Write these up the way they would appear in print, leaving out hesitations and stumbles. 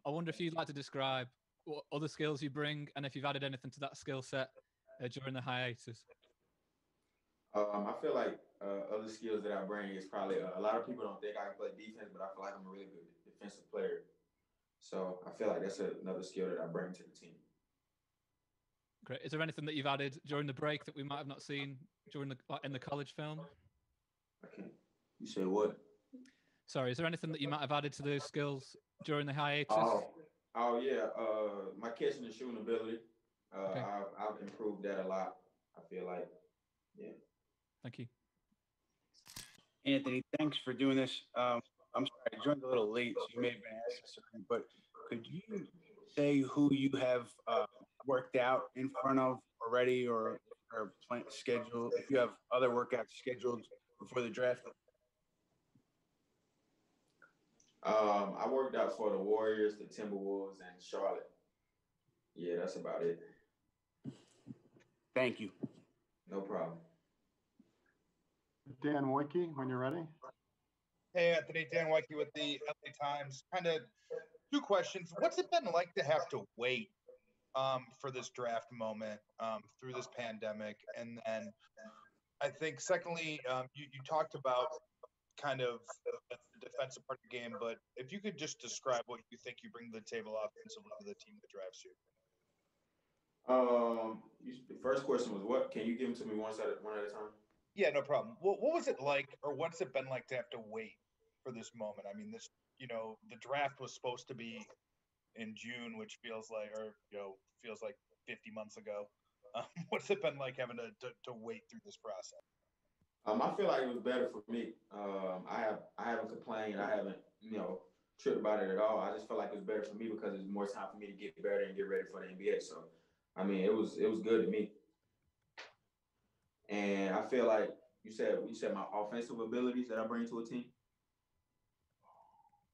I wonder if you'd like to describe what other skills you bring and if you've added anything to that skill set during the hiatus. I feel like other skills that I bring is probably a lot of people don't think I can play defense, but I feel like I'm a really good defensive player. So I feel like that's another skill that I bring to the team. Great. Is there anything that you've added during the break that we might have not seen in the college film? Okay. You say what? Sorry, is there anything that you might have added to those skills during the hiatus? Oh yeah. My catching and shooting ability. Okay. I've improved that a lot. I feel like, yeah. Thank you. Anthony, thanks for doing this. I'm sorry, I joined a little late, so you may have been asked this already, but could you say who you have worked out in front of already or plan schedule, if you have other workouts scheduled before the draft? I worked out for the Warriors, the Timberwolves, and Charlotte. Yeah, that's about it. Thank you. No problem. Dan Wojcicki, when you're ready. Hey, Anthony, Dan Wojcicki with the LA Times. Kind of two questions. What's it been like to have to wait for this draft moment through this pandemic? And then I think secondly, you talked about kind of the defensive part of the game, but if you could just describe what you think you bring to the table offensively to the team that drafts you. The first question was what? Can you give them to me one at a time? Yeah, no problem. What was it like, or what's it been like to have to wait for this moment? I mean, the draft was supposed to be in June, which feels like 50 months ago. What's it been like having to wait through this process? I feel like it was better for me. I haven't complained. I haven't, tripped about it at all. I just felt like it was better for me because it's more time for me to get better and get ready for the NBA. So, I mean, it was good to me. And I feel like you said my offensive abilities that I bring to a team.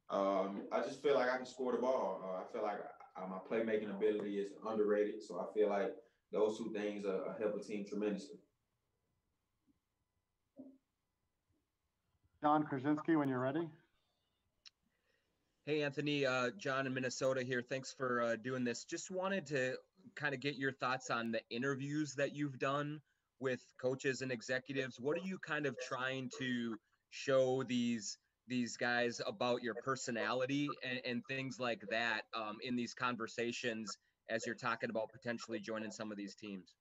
I just feel like I can score the ball. I feel like my playmaking ability is underrated. So I feel like those two things help a team tremendously. John Krasinski, when you're ready. Hey, Anthony, John in Minnesota here. Thanks for doing this. Just wanted to kind of get your thoughts on the interviews that you've done with coaches and executives. What are you kind of trying to show these guys about your personality and things like that in these conversations as you're talking about potentially joining some of these teams?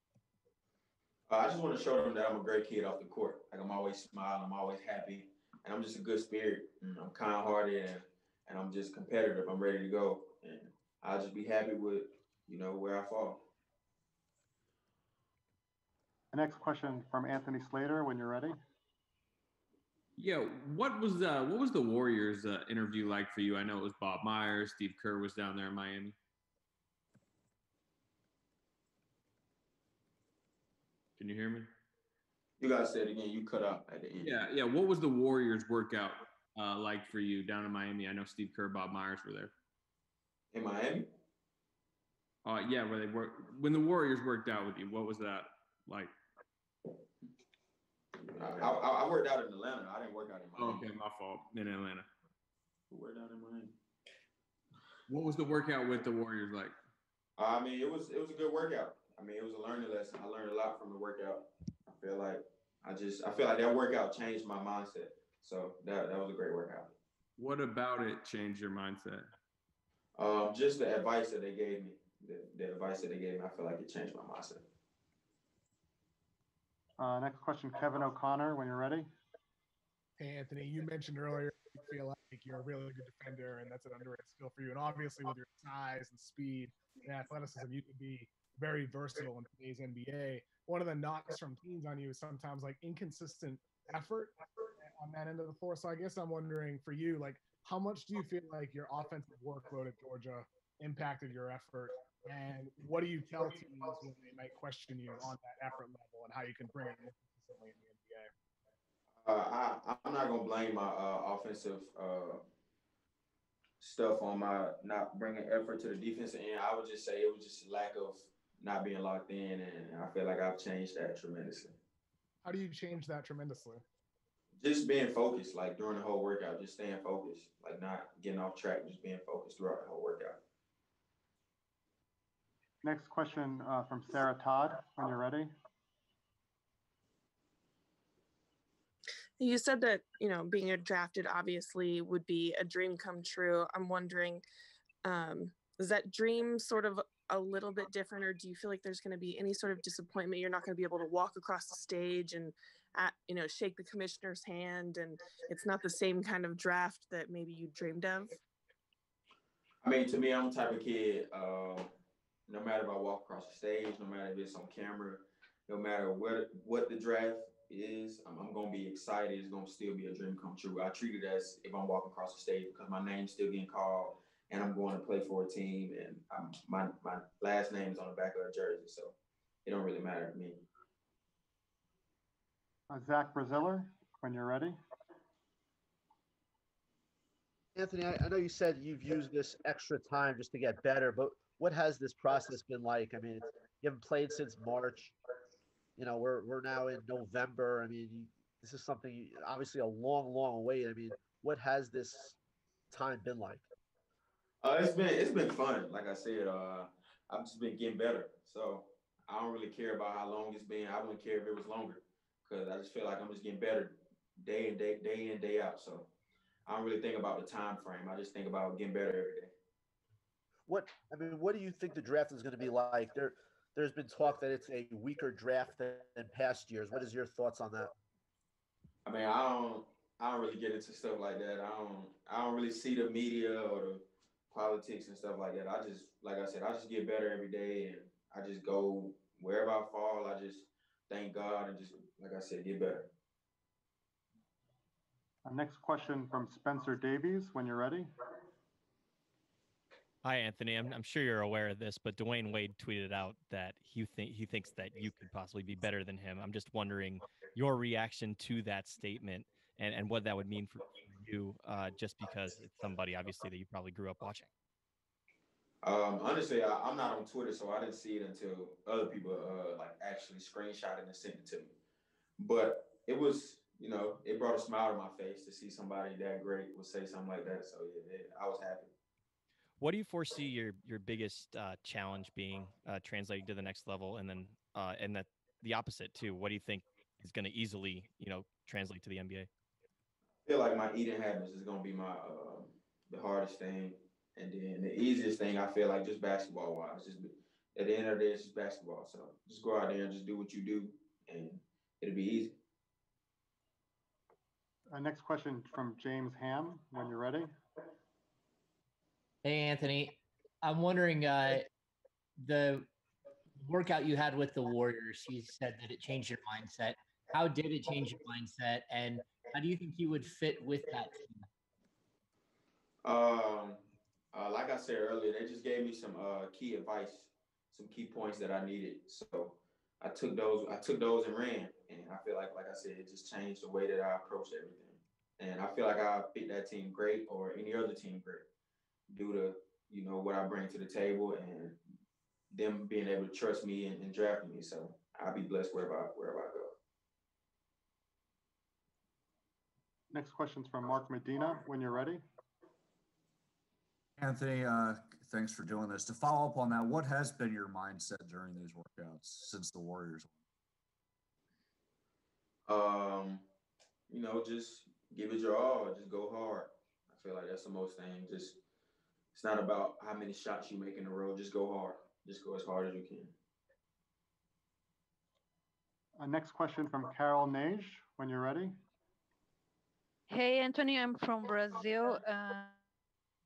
I just want to show them that I'm a great kid off the court. Like I'm always smiling, I'm always happy, and I'm just a good spirit. I'm kind-hearted and I'm just competitive. I'm ready to go, and I'll just be happy with where I fall. The next question from Anthony Slater, when you're ready. Yeah, what was the Warriors interview like for you? I know it was Bob Myers, Steve Kerr was down there in Miami. Can you hear me? You gotta say it again. You cut out at the end. Yeah. What was the Warriors workout like for you down in Miami? I know Steve Kerr, Bob Myers were there. In Miami? Yeah, when the Warriors worked out with you, what was that like? I worked out in Atlanta. I didn't work out in Miami. Okay, my fault. In Atlanta. Who worked out in Miami? What was the workout with the Warriors like? I mean, it was a good workout. I mean, it was a learning lesson. I learned a lot from the workout. I feel like that workout changed my mindset. So that was a great workout. What about it changed your mindset? Just the advice that they gave me. The advice that they gave me, I feel like it changed my mindset. Next question, Kevin O'Connor, when you're ready. Hey, Anthony, you mentioned earlier you feel like you're a really good defender, and that's an underrated skill for you. And obviously, with your size and speed and athleticism, you could be very versatile in today's NBA. One of the knocks from teams on you is sometimes like inconsistent effort on that end of the floor. So I guess I'm wondering for you, like, how much do you feel like your offensive workload at Georgia impacted your effort? And what do you tell teams when they might question you on that effort level and how you can bring it more consistently in the NBA? I'm not going to blame my offensive stuff on my not bringing effort to the defensive end. I would just say it was just lack of not being locked in, and I feel like I've changed that tremendously. How do you change that tremendously? just being focused, like during the whole workout, just staying focused, like not getting off track, just being focused throughout the whole workout. Next question from Sarah Todd, when you're ready. You said that, being drafted obviously would be a dream come true. I'm wondering, is that dream sort of a little bit different, or do you feel like there's going to be any sort of disappointment? You're not going to be able to walk across the stage and, shake the commissioner's hand, and it's not the same kind of draft that maybe you dreamed of? I mean, to me, I'm the type of kid, no matter if I walk across the stage, no matter if it's on camera, no matter what the draft is, I'm going to be excited. It's going to still be a dream come true. I treat it as if I'm walking across the stage because my name's still getting called and I'm going to play for a team and my last name is on the back of a jersey. So it don't really matter to me. Zach Braziller, when you're ready. Anthony, I know you said you've used this extra time just to get better, but what has this process been like? I mean, you haven't played since March. We're now in November. I mean, this is something obviously a long, long wait. I mean, what has this time been like? It's been fun. Like I said, I've just been getting better. So I don't really care about how long it's been. I wouldn't care if it was longer because I just feel like I'm just getting better day in, day out. So I don't really think about the time frame. I just think about getting better every day. What do you think the draft is going to be like? There's been talk that it's a weaker draft than past years. What is your thoughts on that? I mean, I don't really get into stuff like that. I don't really see the media or the politics and stuff like that. Like I said, I just get better every day and I just go wherever I fall, I just thank God and just, like I said, get better. Next question from Spencer Davies, when you're ready. Hi, Anthony. I'm sure you're aware of this, but Dwayne Wade tweeted out that he thinks that you could possibly be better than him. I'm just wondering your reaction to that statement and what that would mean for you, just because it's somebody, obviously, that you probably grew up watching. Honestly, I'm not on Twitter, so I didn't see it until other people actually screenshot it and sent it to me. But it was, it brought a smile to my face to see somebody that great would say something like that. So yeah, I was happy. What do you foresee your biggest challenge being translating to the next level, and then and that the opposite too? What do you think is going to easily translate to the NBA? I feel like my eating habits is going to be my the hardest thing, and then the easiest thing I feel like just basketball wise. Just at the end of the day, it's just basketball. So just go out there and just do what you do, and it'll be easy. Next question from James Ham, when you're ready. Hey, Anthony. I'm wondering, the workout you had with the Warriors, you said that it changed your mindset. How did it change your mindset, and how do you think you would fit with that team? Like I said earlier, they just gave me some key advice, some key points that I needed. So I took those and ran. And I feel like I said, it just changed the way that I approach everything. And I feel like I fit that team great or any other team great due to, what I bring to the table and them being able to trust me and drafting me. So I'll be blessed wherever I go. Next question's from Mark Medina, when you're ready. Anthony, thanks for doing this. To follow up on that, what has been your mindset during these workouts since the Warriors won? Just give it your all. Just go hard. I feel like that's the most thing. Just it's not about how many shots you make in a row. Just go hard. Just go as hard as you can. Next question from Carol Nage, when you're ready. Hey, Anthony, I'm from Brazil.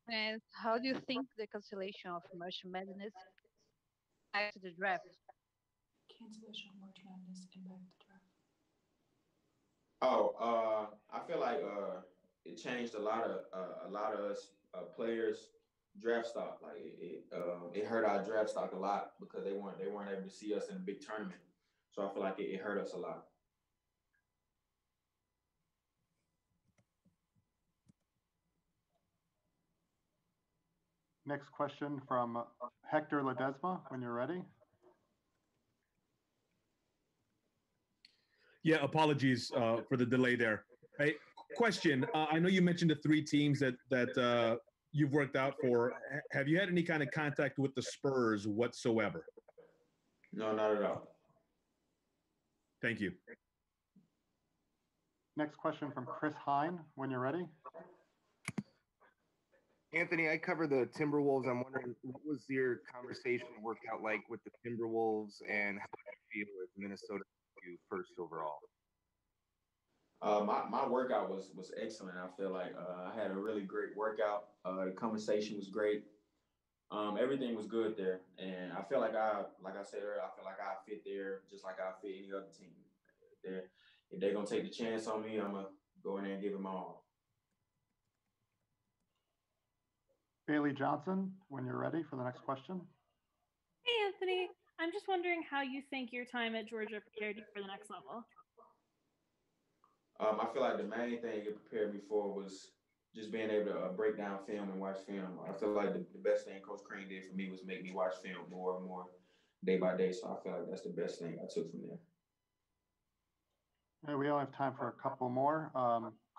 And how do you think the cancellation of March Madness impacted the draft? Cancellation of March Madness impacted the draft. I feel like it changed a lot of us players' draft stock. Like it hurt our draft stock a lot because they weren't able to see us in a big tournament. So I feel like it hurt us a lot. Next question from Hector Ledesma, when you're ready. Yeah, apologies for the delay there. Hey, question. I know you mentioned the 3 teams that you've worked out for. Have you had any kind of contact with the Spurs whatsoever? No, not at all. Thank you. Next question from Chris Hine, when you're ready. Anthony, I cover the Timberwolves. I'm wondering, what was your conversation workout like with the Timberwolves, and how did you feel with Minnesota first overall? My workout was excellent. I feel like I had a really great workout. The conversation was great. Everything was good there, and I feel like like I said earlier, I feel like I fit there just like I fit any other team. If they're gonna take the chance on me, I'm gonna go in there and give it my all. Bailey Johnson, when you're ready for the next question. Hey, Anthony. I'm just wondering how you think your time at Georgia prepared you for the next level. I feel like the main thing it prepared me for was just being able to break down film and watch film. I feel like the best thing Coach Crane did for me was make me watch film more and more day by day. So I feel like that's the best thing I took from there. Okay, we only have time for a couple more.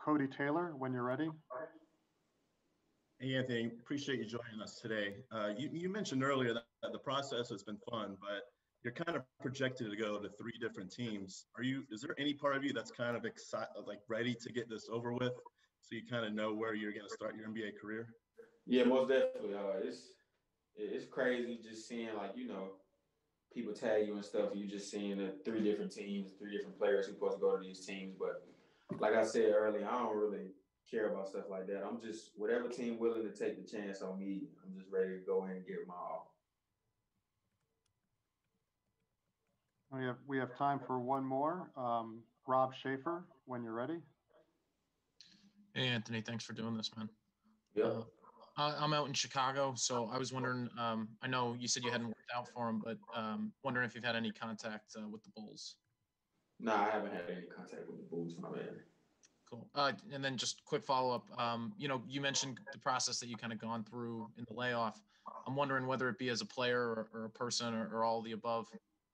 Cody Taylor, when you're ready. Hey, Anthony, appreciate you joining us today. You mentioned earlier that the process has been fun, but you're kind of projected to go to 3 different teams. Is there any part of you that's kind of excited, like ready to get this over with, so you kind of know where you're going to start your NBA career? Yeah, most definitely. It's crazy just seeing, like, people tag you and stuff. You just seeing the 3 different teams, 3 different players who supposed to go to these teams. But like I said earlier, I don't really care about stuff like that. I'm just whatever team willing to take the chance on me. I'm just ready to go in and give it my all. We have time for one more. Rob Schaefer, when you're ready. Hey, Anthony, thanks for doing this, man. Yeah. I'm out in Chicago, so I was wondering, I know you said you hadn't worked out for him, but wondering if you've had any contact with the Bulls. No, I haven't had any contact with the Bulls, my man. Cool. And then just quick follow-up, you mentioned the process that you kind of gone through in the layoff. I'm wondering whether it be as a player or a person or all the above,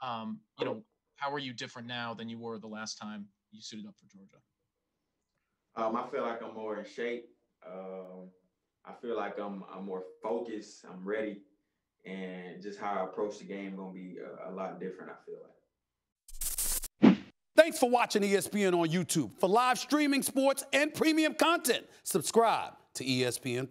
how are you different now than you were the last time you suited up for Georgia? I feel like I'm more in shape. I feel like I'm more focused. I'm ready, and just how I approach the game gonna be a lot different. I feel like. Thanks for watching ESPN on YouTube. For live streaming, sports, and premium content, subscribe to ESPN+.